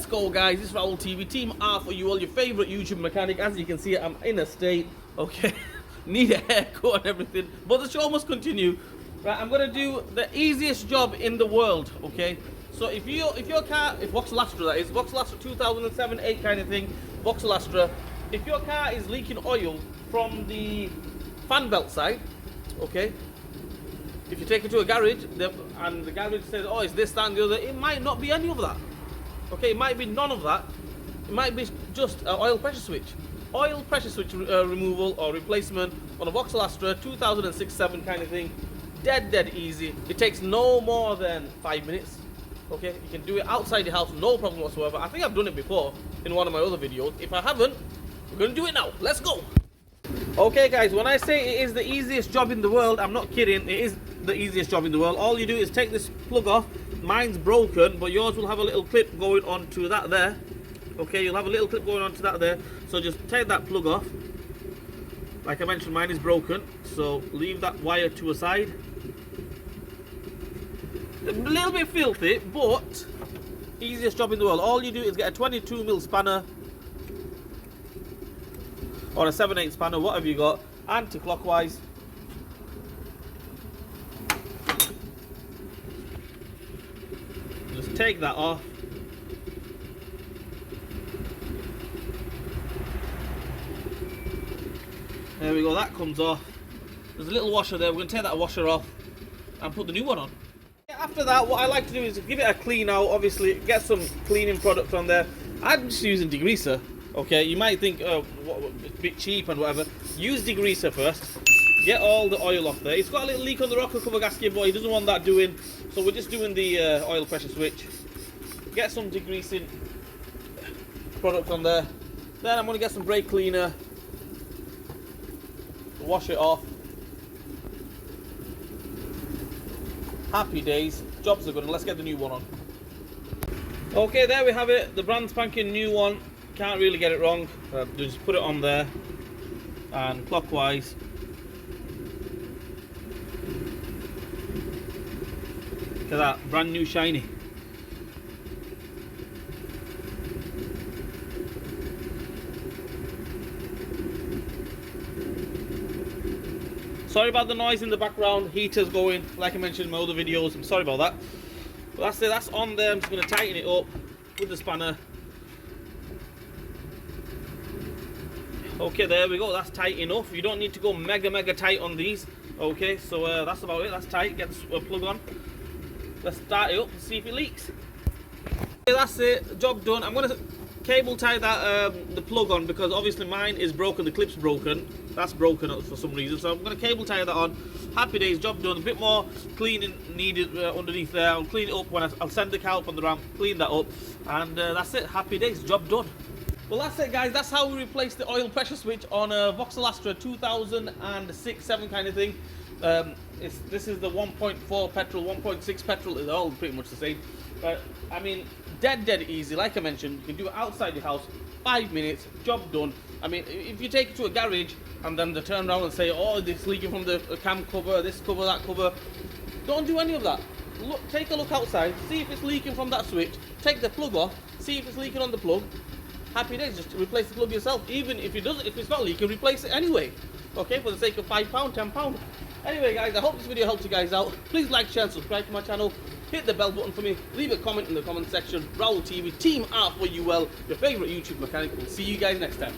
go, guys. This is Vauxhall TV, Team R for you all, your favourite YouTube mechanic. As you can see, I'm in a state, okay, need a haircut and everything, but the show must continue. Right, I'm gonna do the easiest job in the world, okay? So if your car, if Vauxhall Astra, that is, Vauxhall Astra 2007-8 kind of thing, Vauxhall Astra, if your car is leaking oil from the fan belt side, okay, if you take it to a garage and the garage says, oh, it's this, that, and the other, it might not be any of that. Okay, it might be none of that. It might be just an oil pressure switch. Oil pressure switch removal or replacement on a Vauxhall Astra 2006-7 kind of thing. Dead easy. It takes no more than 5 minutes. Okay, you can do it outside your house, no problem whatsoever. I think I've done it before in one of my other videos. If I haven't, we're going to do it now. Let's go. Okay guys, when I say it is the easiest job in the world, I'm not kidding. It is the easiest job in the world. All you do is take this plug off. Mine's broken, but yours will have a little clip going onto that there. Okay, you'll have a little clip going onto that there. So just take that plug off. Like I mentioned, mine is broken, so leave that wire to a side. A little bit filthy, but easiest job in the world. All you do is get a 22mm spanner or a 7/8 spanner, whatever you got, anti-clockwise. Just take that off. There we go, that comes off. There's a little washer there. We're going to take that washer off and put the new one on. After that, what I like to do is give it a clean out. Obviously, get some cleaning products on there. I'm just using degreaser. Okay, you might think, oh, it's a bit cheap and whatever. Use degreaser first. Get all the oil off there. It's got a little leak on the rocker cover gasket, but he doesn't want that doing. So we're just doing the oil pressure switch. Get some degreasing product on there. Then I'm going to get some brake cleaner. Wash it off. Happy days. Jobs are good. And let's get the new one on. Okay, there we have it. The brand spanking new one. Can't really get it wrong. Just put it on there and clockwise. Look at that, brand new shiny. Sorry about the noise in the background. Heater's going, like I mentioned in my other videos. I'm sorry about that. But that's it. That's on there. I'm just going to tighten it up with the spanner. Okay, there we go. That's tight enough. You don't need to go mega tight on these. Okay, so that's about it. That's tight. Get the plug on. Let's start it up and see if it leaks. Okay, that's it. Job done. I'm going to cable tie that the plug on because obviously mine is broken. The clip's broken. That's broken for some reason. So I'm going to cable tie that on. Happy days. Job done. A bit more cleaning needed underneath there. I'll clean it up when I'll send the car up on the ramp. Clean that up, and that's it. Happy days. Job done. Well, that's it, guys. That's how we replace the oil pressure switch on a Vauxhall Astra 2006-7 kind of thing. This is the 1.4 petrol, 1.6 petrol. They're all pretty much the same. But I mean, dead easy. Like I mentioned, you can do it outside your house. 5 minutes, job done. I mean, if you take it to a garage and then they turn around and say, oh, it's leaking from the cam cover, this cover, that cover, don't do any of that. Look, take a look outside, see if it's leaking from that switch. Take the plug off, see if it's leaking on the plug. Happy days, just replace the plug yourself. Even if it's not leaking, replace it anyway. Okay, for the sake of £5, £10. Anyway, guys, I hope this video helped you guys out. Please like, share, and subscribe to my channel. Hit the bell button for me. Leave a comment in the comment section. Vauxhall TV, Team R for you well, your favourite YouTube mechanic. We'll see you guys next time.